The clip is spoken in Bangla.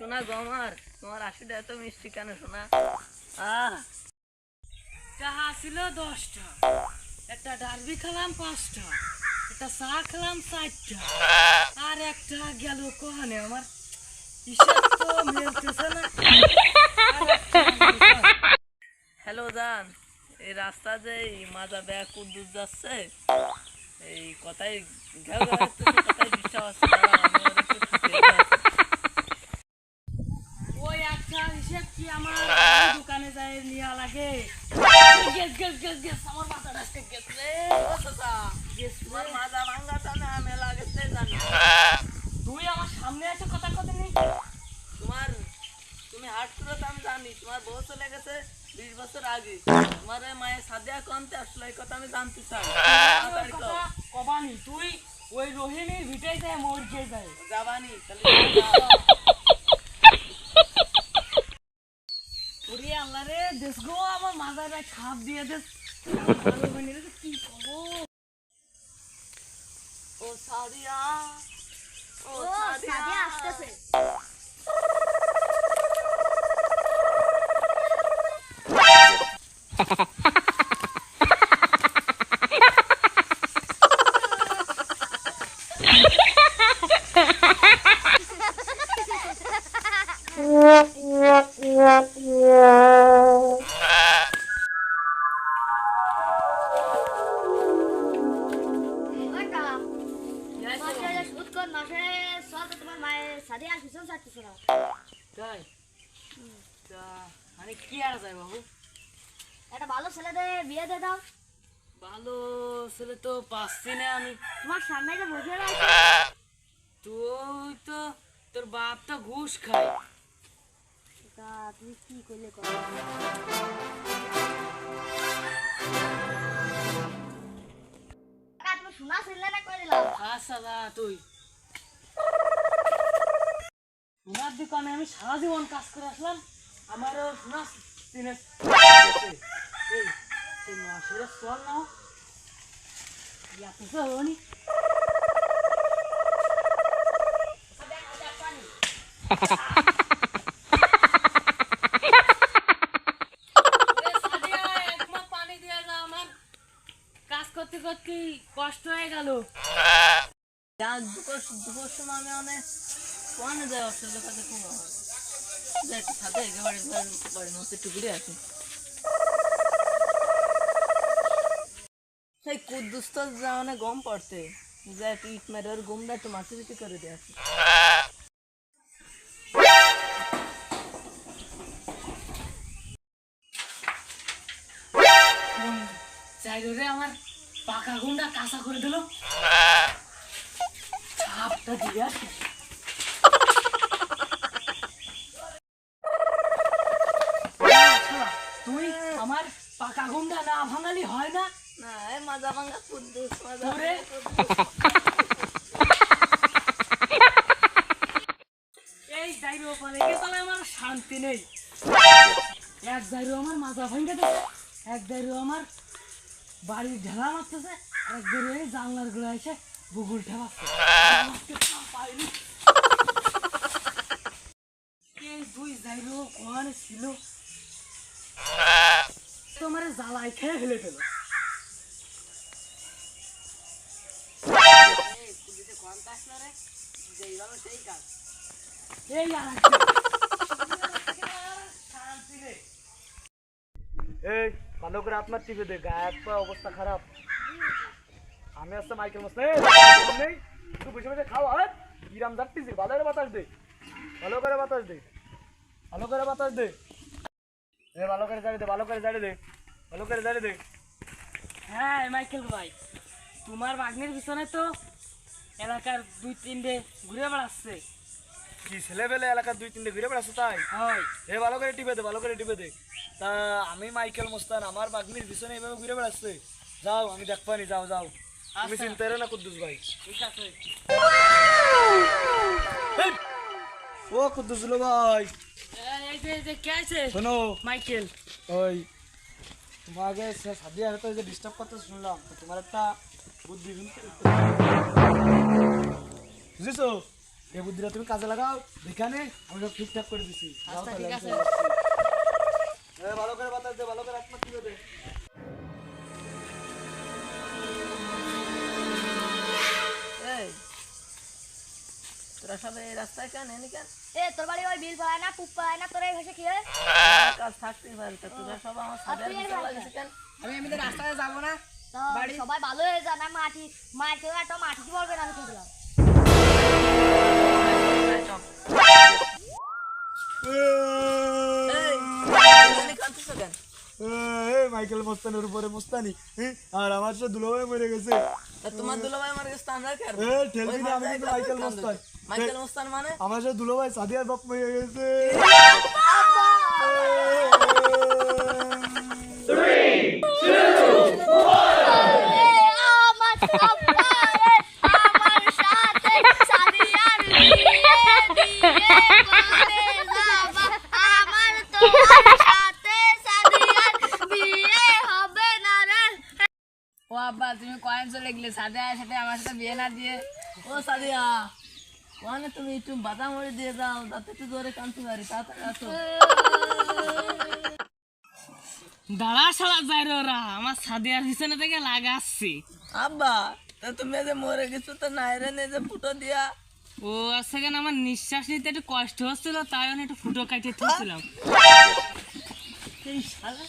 শোনা গো তোমার হাসিটা এত মিষ্টি কেন শোনা? চাহা ছিল 10টা, একটা ডারবি খেলাম 5টা, একটা চা খেলাম 4টা, আর একটা গেল কোহানে আমার হিসাব তো মিলতেছে না। হ্যালো জান, এই রাস্তা যে মাজা ব্যাগ কুদ্দুস যাচ্ছে, এই কথাই ঘেউ ঘেউ করতেছে, কথাই বিশ্বাস আছে, দাঁড়াও, আমি ওর একটু ঠুকে দিতে আছি। ওই একটা হিসেব কি আমার দোকানে যায় নেওয়া লাগে? গেস গেস গেস গেস আমার মাথাটা আজকে গেস রে। ও চাচা, গেস তোমার মাজা ভাঙ্গাটা না মেলা গেছে জানি। তুই আমার সামনে এসে কথা কথা নেই। তুমি হাট করে তো আমি জানি, তোমার বউ চলে গেছে 20 বছর আগে। তোমার ওই মায়ের সাদিয়া কমতে আসলো, এই কথা আমি জানতে চাই। তাড়াতাড়ি কও। কবানি তুই ওই রোহিণীর ভিটাই যায় মোর গিয়ে যায় যাবানি তাহলে ওরে আল্লাহ রে, দেশ গো আমার মাথাটা খাপ দিয়ে দেশ। রোহিণীর কি করবো? ও সাদিয়া, ও ও সাদিয়া আসতেছে। তাই তা মানে কি আর যায় বাবু? একটা ভালো ছেলে দে, বিয়ে দিয়ে দাও। ভালো ছেলে তো পাচ্ছি না আমি। তোমার সামনে যে বসে রয়েছে, তুই তো তোর বাপ তো ঘুষ খায়। তা তুমি কি করলে তুমি শোনা ছিলে না করে দিলাম। আচ্ছা যা তুই। সোনার দোকানে আমি সারা জীবন কাজ করে আসলাম, আমারও সোনা চিনে এই সেই মাসের চল নাও ইয়াতে হনি। পানি দিয়ে যা, আমার কাজ করতে করতে কষ্ট হয়ে গেল। দুপুর সময় আমি অনেক কোয়ানে যায় অসুবিধা কাছে কোনো হয় যে একটু সাথে একেবারে বাড়ির মধ্যে একটু ঘুরে আসি। সেই কুদ্দুস তো যা মানে গম পড়তে যে একটু ইট মেরে ওর গমটা একটু মাটি বিটি করে দিয়ে আসি। চাই রে আমার পাকা গুন্ডা কাঁচা করে দিল, ছাপটা দিয়ে আসি। তুই আমার পাকা গুন্ডা না ভাঙালি হয় না? না এই মাজা ভাঙ্গা কুদ্দুস, মাজা ওরে। ভাঙ্গা কুদ্দুস। এই যাইরো পালে গেলে আমার শান্তি নেই। এক যাইরো আমার মাজা ভাঙে দেবে, এক যাইরো আমার বাড়ির ঢেলা মারতেছে, আর এক যাইরো এই জানলার গুলো এসে বুগুল ঠেলাচ্ছে। এই দুই যাইরো ওখানে ছিল, তোমার জ্বালাই খেয়ে ফেলে দিল। এই আর শান্তি নেই। এই ভালো করে আপনার টিপে দে, গায়ে হাত পা অবস্থা খারাপ। আমি আসতে মাইকেল মশলাই নেই, তুই বসে বসে খাওয়া হয় কিরাম যাচ্ছিস। ভালো করে বাতাস দে, ভালো করে বাতাস দে, ভালো করে বাতাস দে, ভালো করে জারি দে, ভালো করে জারি দে, ভালো করে জারি দে। হ্যাঁ মাইকেল ভাই, তোমার বাগনের পিছনে তো এলাকার 2-3টে ঘুরে বেড়াচ্ছে। কি ছেলে পেলে এলাকার 2-3টে ঘুরে বেড়াচ্ছে তাই? হয় ভালো করে টিপে দে, ভালো করে টিপে দে। তা আমি মাইকেল মোস্তান, আমার বাগনির পিছনে এভাবে ঘুরে বেড়াচ্ছে। যাও আমি দেখবানি, যাও যাও, তুমি আচ্ছা। চিন্তা করো না কুদ্দুস ভাই। ঠিক আছে। ও কুদ্দুস ভাই এই যে কে আছে? শোনো, মাইকেল। ওই তোমাকে সাদিয়া হয়তো যে ডিস্টার্ব করতে শুনলাম, তো তোমার একটা বুদ্ধি বুঝেছো? এই বুদ্ধিটা তুমি কাজে লাগাও, এখানে আমি সব ঠিকঠাক করে দিছি। যাও আচ্ছা তাহলে, ঠিক আমি আছে। চলে যাচ্ছি। ভালো করে বাতাস দে, ভালো করে আত্মা টিপে দে। এই তোরা সব এই রাস্তায় কেন এনে কেন? এ তোর বাড়ি ওই বিল পায় না পুপ পায় না তোর এই ভাষা কি হয়? আমার কাজ থাকতেই পারে, তা তোরা সব আমার সাথে তুই এর পিছনে ভাই লাগিস কেন? আমি এমনিতে রাস্তায় যাবো না। তো সবাই ভালো হয়ে যান, আমি মাটি একটা মাটি কি বলবেন আমি খেয়ে দিলাম। এই, এখানে কাঁদতেছো কেন? এই মাইকেল মস্তানের উপরে মস্তানি, আর আমার সাথে দুলাভাই মরে গেছে। তা তোমার দুলাভাই আমার কাছে আমরা কি আর ঠেলবি না, আমি কিন্তু মাইকেল মস্তান। মাইকেল মুস্তান মানে আমার সাথে দুলাভাই সাদিয়ার বাপ মরে গেছে। আমার সবাই আমার সাথে সাদিয়ার বিয়ে করে যাবা, আমার তোমার সাথে সাদিয়ার বিয়ে হবে না রে। ও আব্বা তুমি কয়েন চলে গেলে সাদিয়ার সাথে আমার সাথে বিয়ে না দিয়ে। ও সাদিয়া ওখানে তুমি একটু বাদাম মুড়ি দিয়ে দাও, যাতে একটু জোরে কানতে পারি, তাড়াতাড়ি আসো। দাঁড়া শালা যাই রে ওরা আমার সাদিয়ার পিছনে থেকে লাগাচ্ছি। আব্বা তা তুমি যে মরে গেছো তো নাইরে নে যে ফুটো দিয়া। ও আজকে কেন আমার নিঃশ্বাস নিতে একটু কষ্ট হচ্ছিল, তাই আমি একটু ফুটো কাটিয়ে তুলছিলাম। এই শালা